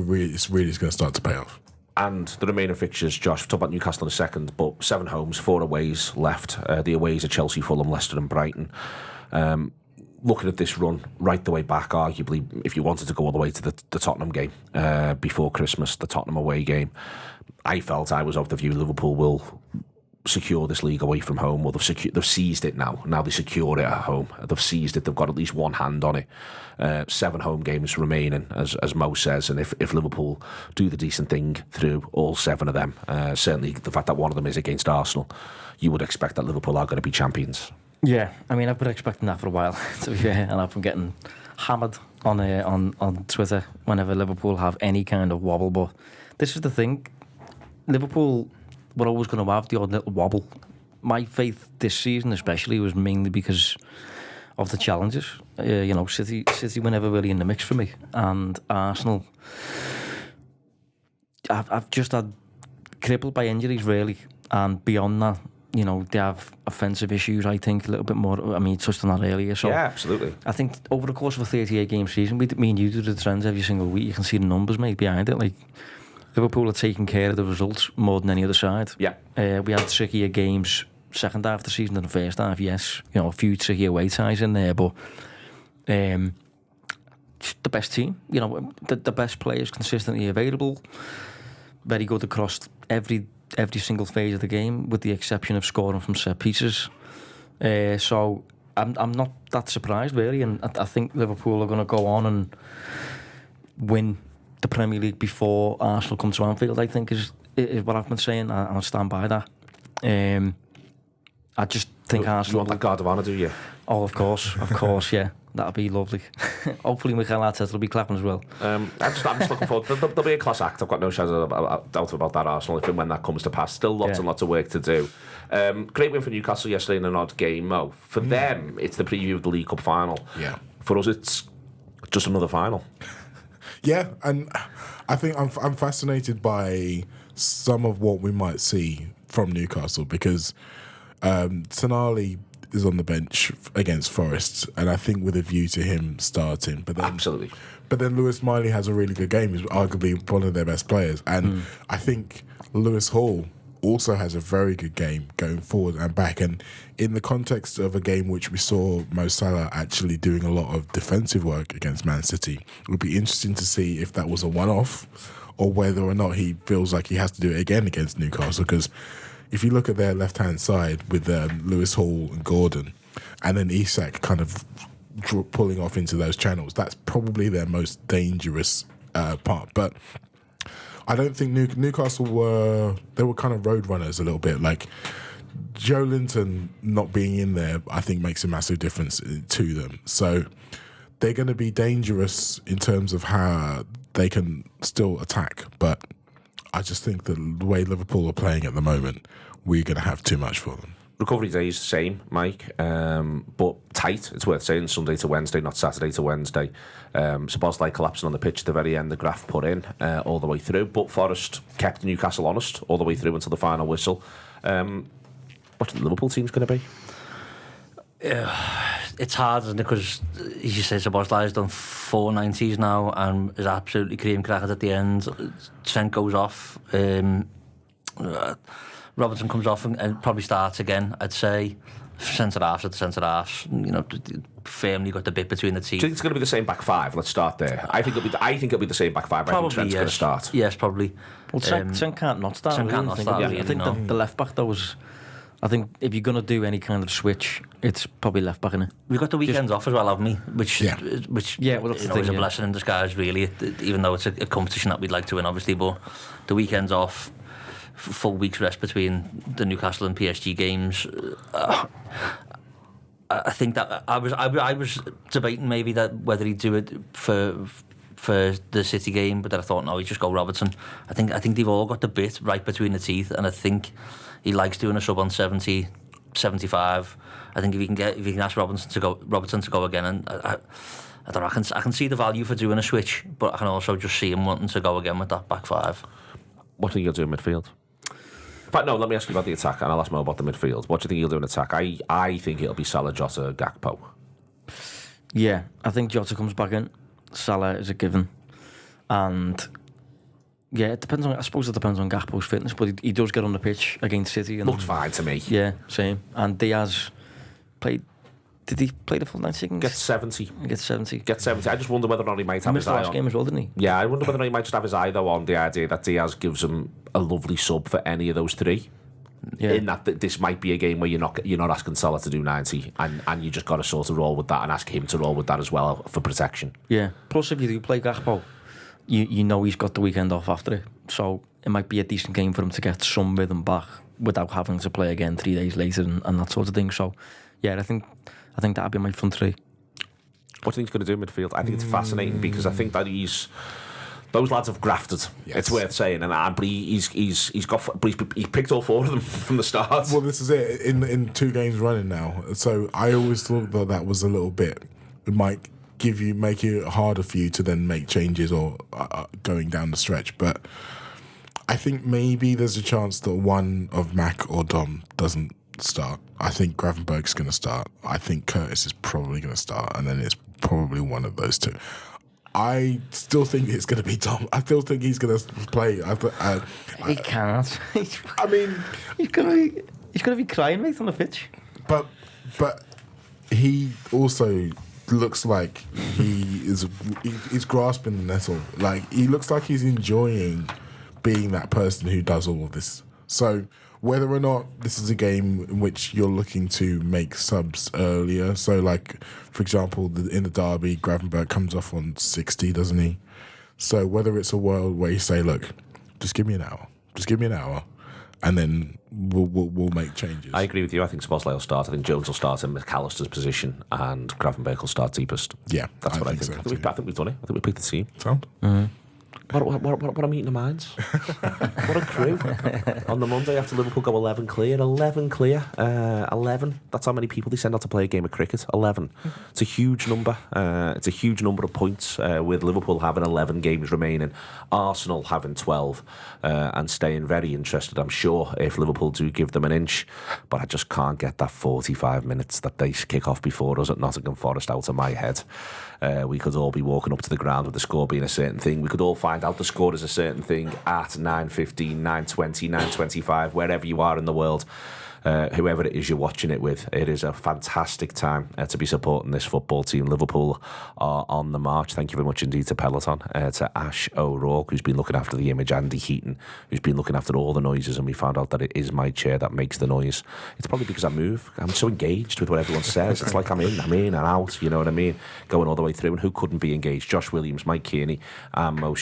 really going to start to pay off. And the remaining fixtures, Josh, we'll talk about Newcastle in a second, but 7 homes, 4 aways left. The aways are Chelsea, Fulham, Leicester and Brighton. Looking at this run right the way back, arguably, if you wanted to go all the way to the Tottenham game before Christmas, the Tottenham away game, I was of the view Liverpool will secure this league away from home. Well, they've seized it now. Now they secure it at home. They've seized it. They've got at least one hand on it. 7 home games remaining, as Mo says, and if Liverpool do the decent thing through all 7 of them, certainly the fact that one of them is against Arsenal, you would expect that Liverpool are going to be champions. Yeah, I mean, I've been expecting that for a while, to be fair, and I've been getting hammered on Twitter whenever Liverpool have any kind of wobble. But this is the thing, Liverpool were always going to have the odd little wobble. My faith this season especially was mainly because of the challenges. City were never really in the mix for me, and Arsenal, I've just had crippled by injuries really, and beyond that, they have offensive issues, I think, a little bit more. I mean, you touched on that earlier. So yeah, absolutely. I think over the course of a 38-game season, me and you do the trends every single week. You can see the numbers, mate, behind it. Like, Liverpool are taking care of the results more than any other side. Yeah. We had trickier games second half of the season than the first half, yes. A few tricky away ties in there, but the best team, the best players consistently available, very good across every single phase of the game, with the exception of scoring from set pieces. So I'm not that surprised really, and I think Liverpool are going to go on and win the Premier League before Arsenal come to Anfield, I think is what I've been saying. I'll stand by that. I just think Arsenal... You want that guard of honour, do you? Oh, of course, yeah. That'll be lovely. Hopefully Mikel Arteta will be clapping as well. I'm just looking forward. There'll be a class act. I've got no doubt about that Arsenal if and when that comes to pass. Still lots and lots of work to do. Great win for Newcastle yesterday in an odd game, Mo. For them, it's the preview of the League Cup final. Yeah. For us, it's just another final. Yeah, and I think I'm fascinated by some of what we might see from Newcastle, because Tonali is on the bench against Forest, and I think with a view to him starting. But then, absolutely. But then Lewis Miley has a really good game. He's arguably one of their best players, and I think Lewis Hall also has a very good game going forward and back. And in the context of a game which we saw Mo Salah actually doing a lot of defensive work against Man City, it would be interesting to see if that was a one-off or whether or not he feels like he has to do it again against Newcastle. Because if you look at their left-hand side with Lewis Hall and Gordon, and then Isak kind of pulling off into those channels, that's probably their most dangerous part. But I don't think Newcastle were kind of road runners a little bit. Like Joe Linton not being in there, I think makes a massive difference to them. So they're going to be dangerous in terms of how they can still attack. But I just think that the way Liverpool are playing at the moment, we're going to have too much for them. Recovery days, same, Mike, but tight. It's worth saying Sunday to Wednesday, not Saturday to Wednesday. Szoboszlai collapsing on the pitch at the very end, the Graf put in all the way through. But Forest kept Newcastle honest all the way through until the final whistle. What's the Liverpool team's going to be? It's hard, isn't it? Because, as you say, Szoboszlai's done 4 90s now and is absolutely cream crackers at the end. Trent goes off. Robertson comes off and probably starts again, I'd say. Centre-halves at the centre-halves, firmly got the bit between the teeth. Do you think it's going to be the same back five? Let's start there. I think it'll be the same back five. Probably, I think Trent's going to start. Yes, probably. Well, Trent can't not start. I think the left back, though, was... I think if you're going to do any kind of switch, it's probably left back, innit? We've got the weekends off as well, haven't we? Which well, that's the thing, is a blessing in disguise, really, even though it's a competition that we'd like to win, obviously. But the weekends off, full week's rest between the Newcastle and PSG games. I think that I was debating maybe that whether he'd do it for the City game, but then I thought no, he'd just go Robertson. I think they've all got the bit right between the teeth, and I think he likes doing a sub on 70, 75. I think if you can ask Robertson to go again, and I don't know, I can see the value for doing a switch, but I can also just see him wanting to go again with that back five. What do you think you'll do in midfield? In fact, no, let me ask you about the attack, and I'll ask Mo about the midfield. What do you think you'll do in attack? I think it'll be Salah, Jota, Gakpo. Yeah, I think Jota comes back in. Salah is a given. And yeah, it depends on Gakpo's fitness, but he does get on the pitch against City. And looks fine to me. Yeah, same. And Diaz played. Did he play the full 90 seconds? Gets 70. Gets 70. I just wonder whether or not he might have his eye on. He missed the last game as well, didn't he? Yeah, I wonder whether or not he might just have his eye, though, on the idea that Diaz gives him a lovely sub for any of those three. Yeah. In that this might be a game where you're not asking Salah to do 90, and you just got to sort of roll with that and ask him to roll with that as well for protection. Yeah. Plus, if you do play Gakpo, you know he's got the weekend off after it, so it might be a decent game for him to get some rhythm back without having to play again 3 days later and that sort of thing. So, yeah, I think that'd be my front three. What do you think he's going to do in midfield? I think it's fascinating because I think that those lads have grafted. Yes. It's worth saying, and he's picked all 4 of them from the start. Well, this is it in 2 games running now. So I always thought that was a little bit. It might make it harder for you to then make changes or going down the stretch. But I think maybe there's a chance that one of Mac or Dom doesn't start. I think Gravenberg's going to start. I think Curtis is probably going to start, and then it's probably one of those 2. I still think it's going to be Dom. I still think he's going to play. He can't. I mean, he's going to be crying, mate, on the pitch. But he also looks like he's grasping the nettle. Like, he looks like he's enjoying being that person who does all of this. So whether or not this is a game in which you're looking to make subs earlier, so like, for example, in the derby, Gravenberg comes off on 60, doesn't he? So whether it's a world where you say, look, just give me an hour, and then we'll make changes. I agree with you. I think Szoboszlai will start. I think Jones will start in McAllister's position, and Gravenberg will start deepest. Yeah, that's what I think. So I think we've done it. I think we picked the team. Sound? Mm-hmm. What a meeting of minds. What a crew. On the Monday after Liverpool go 11 clear. 11. That's how many people they send out to play a game of cricket. 11. It's a huge number. It's a huge number of points, with Liverpool having 11 games remaining, Arsenal having 12, and staying very interested, I'm sure, if Liverpool do give them an inch. But I just can't get that 45 minutes that they kick off before us at Nottingham Forest out of my head. We could all be walking up to the ground with the score being a certain thing. We could all find find out the score is a certain thing at 9:15, 9:20, 9:25, wherever you are in the world. Whoever it is you're watching it with, it is a fantastic time to be supporting this football team. Liverpool are on the march. Thank you very much indeed to Peloton, to Ash O'Rourke, who's been looking after the image, Andy Heaton, who's been looking after all the noises, and we found out that it is my chair that makes the noise. It's probably because I move. I'm so engaged with what everyone says. It's like I'm in and out, you know what I mean? Going all the way through, and who couldn't be engaged? Josh Williams, Mike Kearney, and Mo